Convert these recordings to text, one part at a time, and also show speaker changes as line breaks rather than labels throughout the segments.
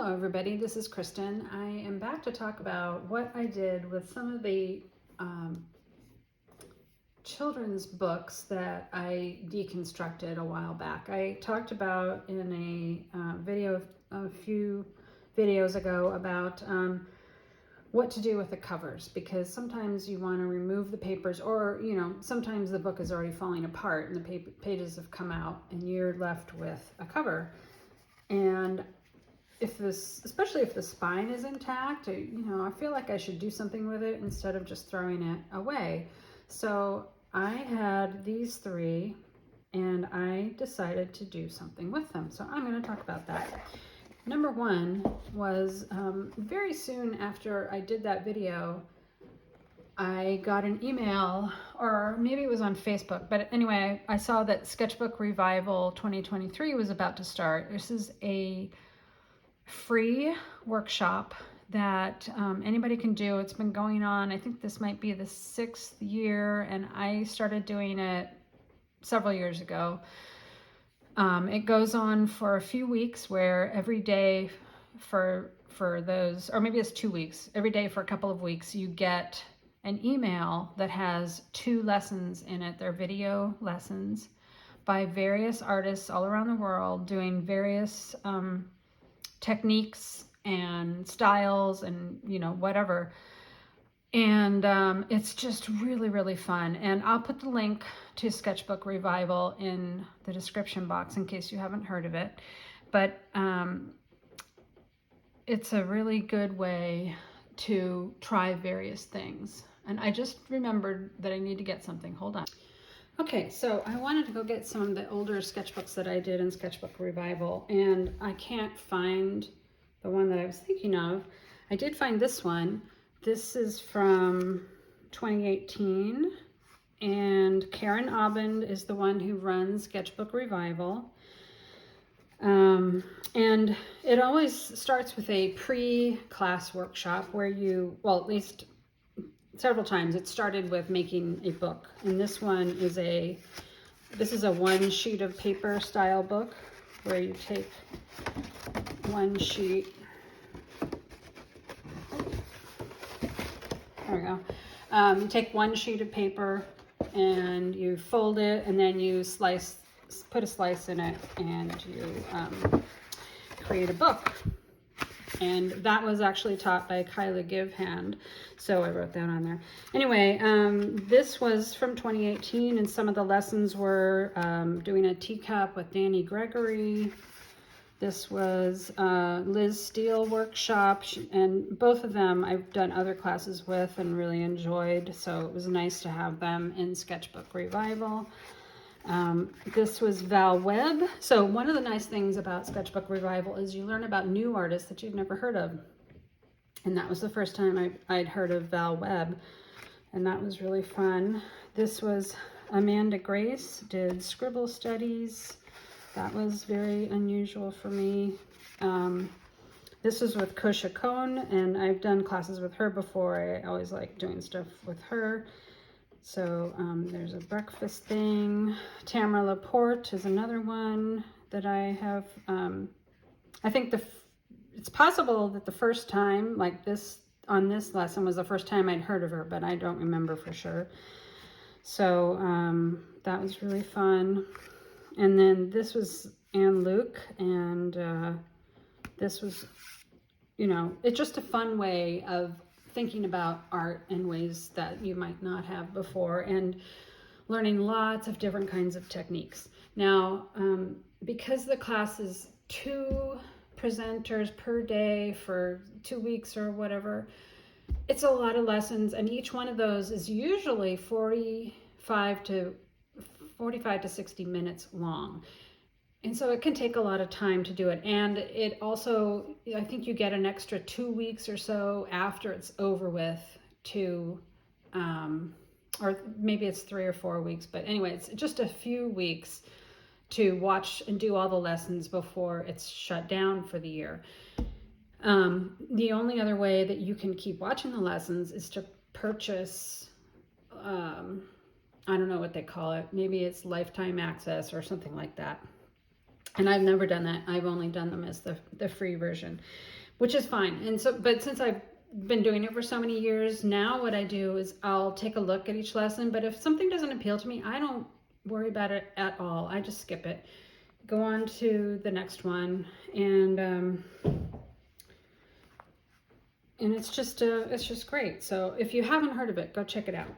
Hello everybody, this is Kristen. I am back to talk about what I did with some of the children's books that I deconstructed a while back. I talked about in a few videos ago about what to do with the covers, because sometimes you want to remove the papers, or sometimes the book is already falling apart and the pages have come out and you're left with a cover. And especially if the spine is intact, I feel like I should do something with it instead of just throwing it away. So I had these three and I decided to do something with them. So I'm going to talk about that. Number one was very soon after I did that video, I got an email, or maybe it was on Facebook, but anyway, I saw that Sketchbook Revival 2023 was about to start. This is a free workshop that anybody can do. It's been going on, I think this might be the 6th year, and I started doing it several years ago. It goes on for a few weeks, where every day for those, or maybe it's 2 weeks, every day for a couple of weeks, you get an email that has 2 lessons in it. They're video lessons by various artists all around the world doing various techniques and styles and whatever, and it's just really fun. And I'll put the link to Sketchbook Revival in the description box in case you haven't heard of it, but it's a really good way to try various things. And I just remembered that I need to get something. Hold on. Okay, so I wanted to go get some of the older sketchbooks that I did in Sketchbook Revival, and I can't find the one that I was thinking of. I did find this one. This is from 2018, and Karen Abend is the one who runs Sketchbook Revival. And it always starts with a pre-class workshop where at least several times it started with making a book. And this one is this is a 1 sheet of paper style book, where you take 1 sheet. There we go. You take 1 sheet of paper and you fold it, and then you put a slice in it, and you create a book. And that was actually taught by Kyla Givehand, so I wrote that on there. Anyway, this was from 2018, and some of the lessons were doing a teacup with Danny Gregory. This was Liz Steele workshop, and both of them I've done other classes with and really enjoyed, so it was nice to have them in Sketchbook Revival. This was Val Webb. So one of the nice things about Sketchbook Revival is you learn about new artists that you've never heard of. And that was the first time I'd heard of Val Webb, and that was really fun. This was Amanda Grace, did scribble studies. That was very unusual for me. This was with Kosha Cohn, and I've done classes with her before. I always like doing stuff with her. So there's a breakfast thing. Tamara Laporte is another one that I have. I think it's possible that the first time, like on this lesson, was the first time I'd heard of her, but I don't remember for sure. So that was really fun. And then this was Anne Luke, and this was, it's just a fun way of thinking about art in ways that you might not have before, and learning lots of different kinds of techniques. Now, because the class is 2 presenters per day for 2 weeks or whatever, it's a lot of lessons, and each one of those is usually 45 to 60 minutes long. And so it can take a lot of time to do it. And it also, I think you get an extra 2 weeks or so after it's over with to, or maybe it's 3 or 4 weeks, but anyway, it's just a few weeks to watch and do all the lessons before it's shut down for the year. The only other way that you can keep watching the lessons is to purchase, I don't know what they call it. Maybe it's lifetime access or something like that. And I've never done that. I've only done them as the free version, which is fine. And so, but since I've been doing it for so many years, now what I do is I'll take a look at each lesson. But if something doesn't appeal to me, I don't worry about it at all. I just skip it, go on to the next one, and it's just great. So if you haven't heard of it, go check it out.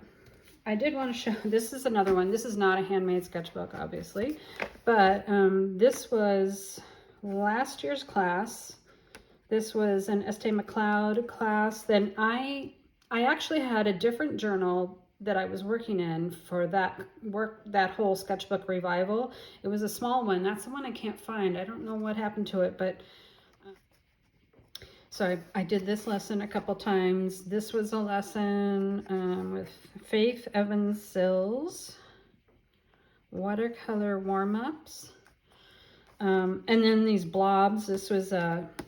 I did want to show, this is another one. This is not a handmade sketchbook, obviously, but this was last year's class. This was an Estee McLeod class. Then I actually had a different journal that I was working in for that whole Sketchbook Revival. It was a small one. That's the one I can't find. I don't know what happened to it, but so I did this lesson a couple times. This was a lesson with Faith Evans Sills, watercolor warm-ups, and then these blobs. This was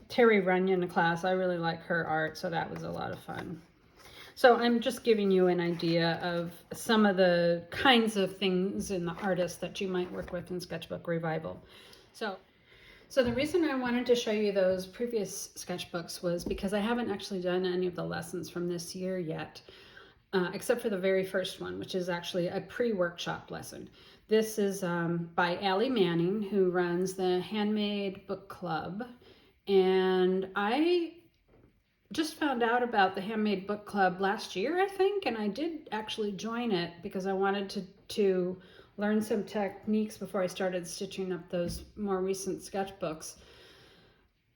Terry Runyon class. I really like her art, so that was a lot of fun. So I'm just giving you an idea of some of the kinds of things in the artists that you might work with in Sketchbook Revival. So the reason I wanted to show you those previous sketchbooks was because I haven't actually done any of the lessons from this year yet, except for the very first one, which is actually a pre-workshop lesson. This is by Allie Manning, who runs the Handmade Book Club. And I just found out about the Handmade Book Club last year, I think, and I did actually join it because I wanted to learn some techniques before I started stitching up those more recent sketchbooks.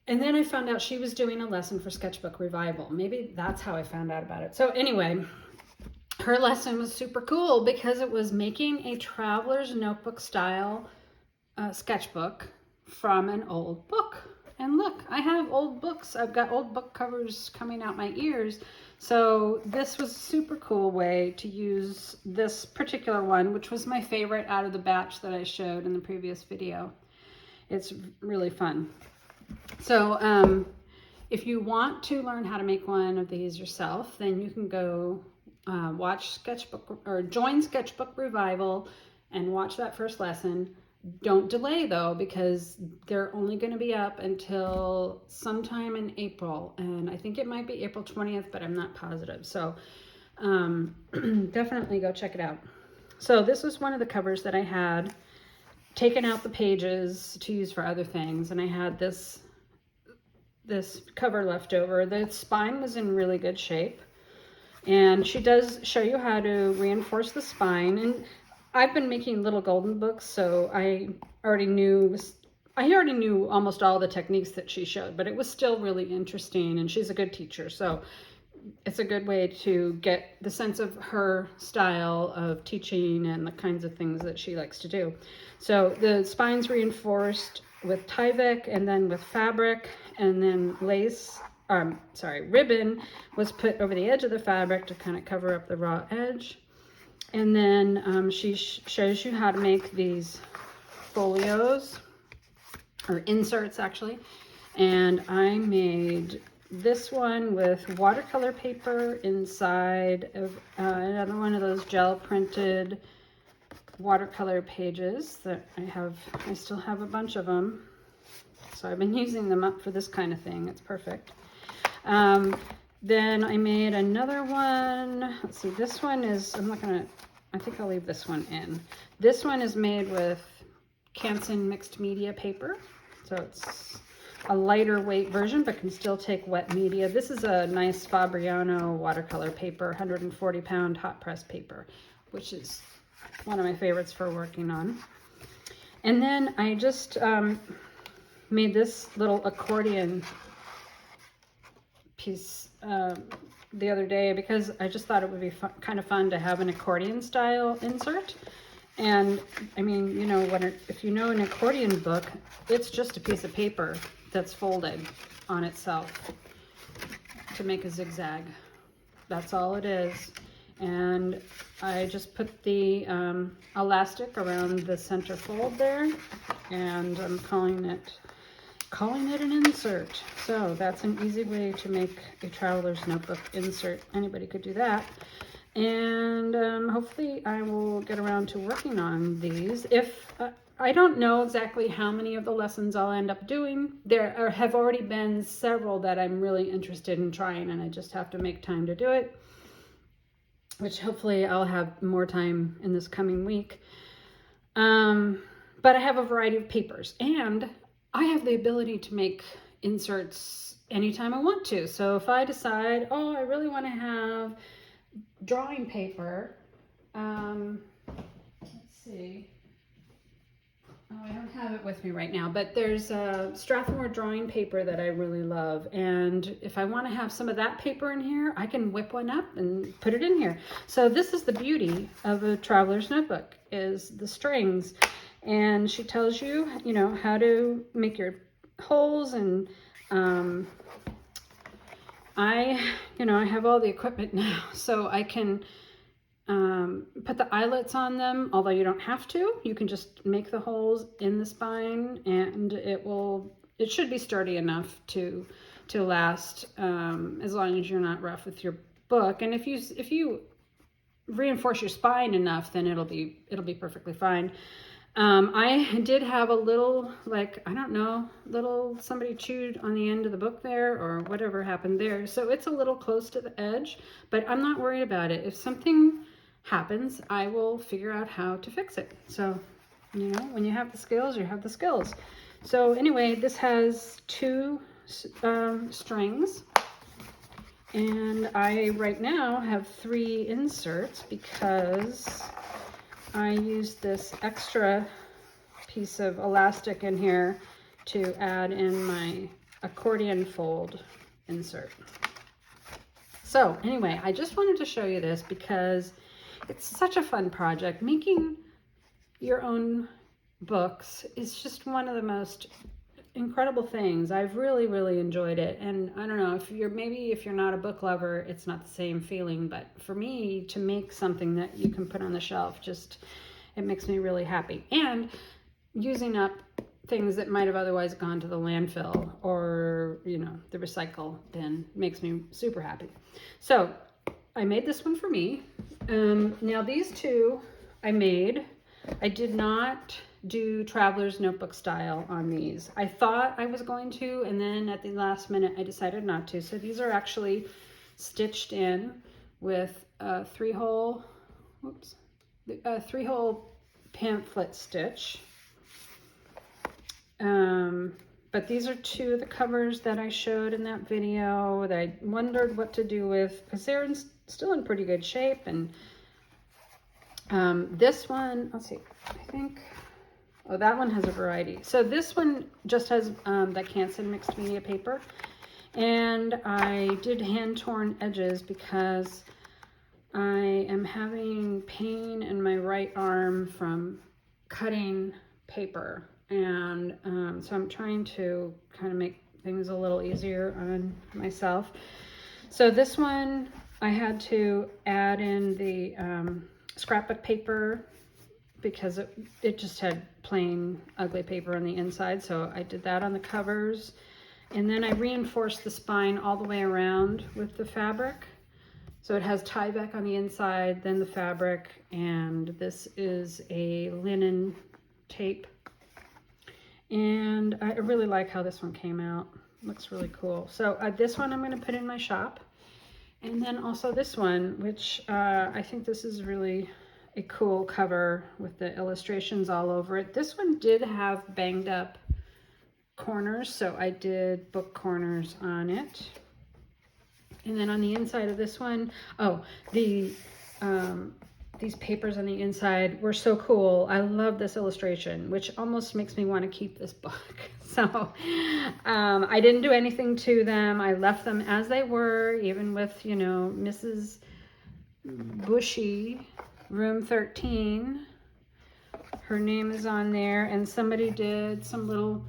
And then I found out she was doing a lesson for Sketchbook Revival. Maybe that's how I found out about it. So anyway, her lesson was super cool because it was making a traveler's notebook style sketchbook from an old book. And look, I have old books. I've got old book covers coming out my ears. So this was a super cool way to use this particular one, which was my favorite out of the batch that I showed in the previous video. It's really fun. So if you want to learn how to make one of these yourself, then you can go watch Sketchbook or join Sketchbook Revival and watch that first lesson. Don't delay though, because they're only going to be up until sometime in April, and I think it might be April 20th, but I'm not positive. So definitely go check it out. So this was one of the covers that I had taken out the pages to use for other things, and I had this cover left over. The spine was in really good shape, and she does show you how to reinforce the spine. And I've been making little golden books, so I already knew almost all the techniques that she showed, but it was still really interesting, and she's a good teacher, so it's a good way to get the sense of her style of teaching and the kinds of things that she likes to do. So the spine's reinforced with Tyvek and then with fabric, and then ribbon was put over the edge of the fabric to kind of cover up the raw edge. And then she shows you how to make these folios, or inserts actually. And I made this one with watercolor paper inside of another one of those gel printed watercolor pages that I still have a bunch of them. So I've been using them up for this kind of thing. It's perfect. Then I made another one. Let's see, this one is, I think I'll leave this one in. This one is made with Canson mixed media paper. So it's a lighter weight version, but can still take wet media. This is a nice Fabriano watercolor paper, 140 pound hot press paper, which is one of my favorites for working on. And then I just made this little accordion piece the other day because I just thought it would be kind of fun to have an accordion style insert. And I mean, if you know an accordion book, it's just a piece of paper that's folded on itself to make a zigzag. That's all it is. And I just put the elastic around the center fold there, and I'm calling it an insert. So that's an easy way to make a traveler's notebook insert. Anybody could do that. And hopefully I will get around to working on these. If I don't know exactly how many of the lessons I'll end up doing. There have already been several that I'm really interested in trying, and I just have to make time to do it, which hopefully I'll have more time in this coming week. But I have a variety of papers, and I have the ability to make inserts anytime I want to. So if I decide, oh, I really want to have drawing paper, let's see. Oh, I don't have it with me right now, but there's a Strathmore drawing paper that I really love. And if I want to have some of that paper in here, I can whip one up and put it in here. So this is the beauty of a traveler's notebook, is the strings. And she tells you, you know, how to make your holes. And I have all the equipment now, so I can put the eyelets on them, although you don't have to. You can just make the holes in the spine, and it should be sturdy enough to last, as long as you're not rough with your book. And if you reinforce your spine enough, then it'll be perfectly fine. I did have a little, like, I don't know, somebody chewed on the end of the book there, or whatever happened there. So it's a little close to the edge, but I'm not worried about it. If something happens, I will figure out how to fix it. So, you know, when you have the skills, you have the skills. So anyway, this has 2 strings, and I right now have 3 inserts because I used this extra piece of elastic in here to add in my accordion fold insert. So anyway, I just wanted to show you this because it's such a fun project. Making your own books is just one of the most incredible things. I've really, really enjoyed it. And I don't know, if you're not a book lover, it's not the same feeling. But for me, to make something that you can put on the shelf, it makes me really happy. And using up things that might have otherwise gone to the landfill or, you know, the recycle bin makes me super happy. So I made this one for me. Now these 2 I made. I did not do traveler's notebook style on these. I thought I was going to, and then at the last minute I decided not to. So these are actually stitched in with a 3-hole pamphlet stitch. But these are 2 of the covers that I showed in that video that I wondered what to do with, because they're still in pretty good shape. And this one, let's see, I think, oh, that one has a variety. So this one just has that Canson mixed media paper, and I did hand torn edges because I am having pain in my right arm from cutting paper. And so I'm trying to kind of make things a little easier on myself. So this one, I had to add in the scrapbook paper because it just had plain ugly paper on the inside. So I did that on the covers. And then I reinforced the spine all the way around with the fabric. So it has tie-back on the inside, then the fabric, and this is a linen tape. And I really like how this one came out. Looks really cool. So this one I'm going to put in my shop. And then also this one, which I think this is really a cool cover with the illustrations all over it. This one did have banged up corners, so I did book corners on it. And then on the inside of this one, oh, these papers on the inside were so cool. I love this illustration, which almost makes me want to keep this book. So I didn't do anything to them. I left them as they were, even with, you know, Mrs. Bushy, room 13. Her name is on there, and somebody did some little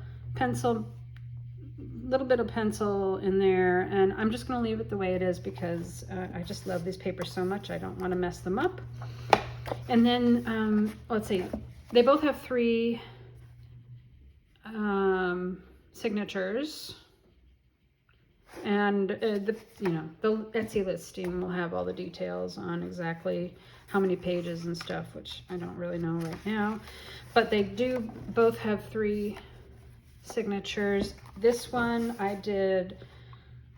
bit of pencil in there, and I'm just going to leave it the way it is because I just love these papers so much. I don't want to mess them up. And then let's see, they both have 3 signatures, And the Etsy listing will have all the details on exactly how many pages and stuff, which I don't really know right now. But they do both have 3 signatures. This one I did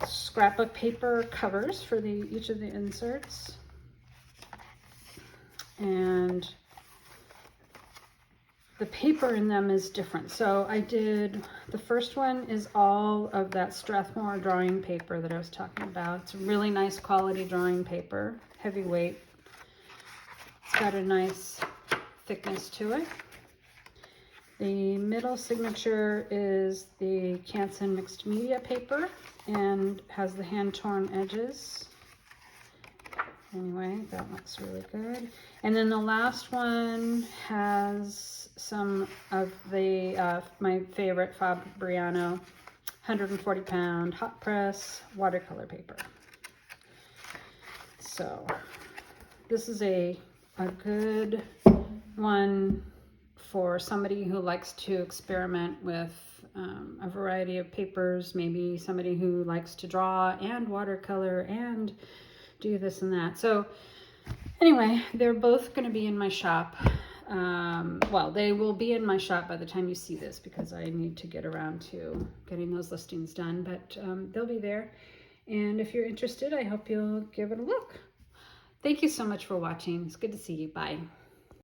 scrapbook paper covers for each of the inserts. And the paper in them is different. So I did, the first one is all of that Strathmore drawing paper that I was talking about. It's a really nice quality drawing paper, heavyweight. It's got a nice thickness to it. The middle signature is the Canson mixed media paper and has the hand-torn edges. Anyway, that looks really good. And then the last one has some of the my favorite Fabriano 140-pound hot press watercolor paper. So this is a good one for somebody who likes to experiment with a variety of papers, maybe somebody who likes to draw and watercolor and do this and that. So anyway, they're both going to be in my shop. Well, they will be in my shop by the time you see this, because I need to get around to getting those listings done, but they'll be there. And if you're interested, I hope you'll give it a look. Thank you so much for watching. It's good to see you. Bye.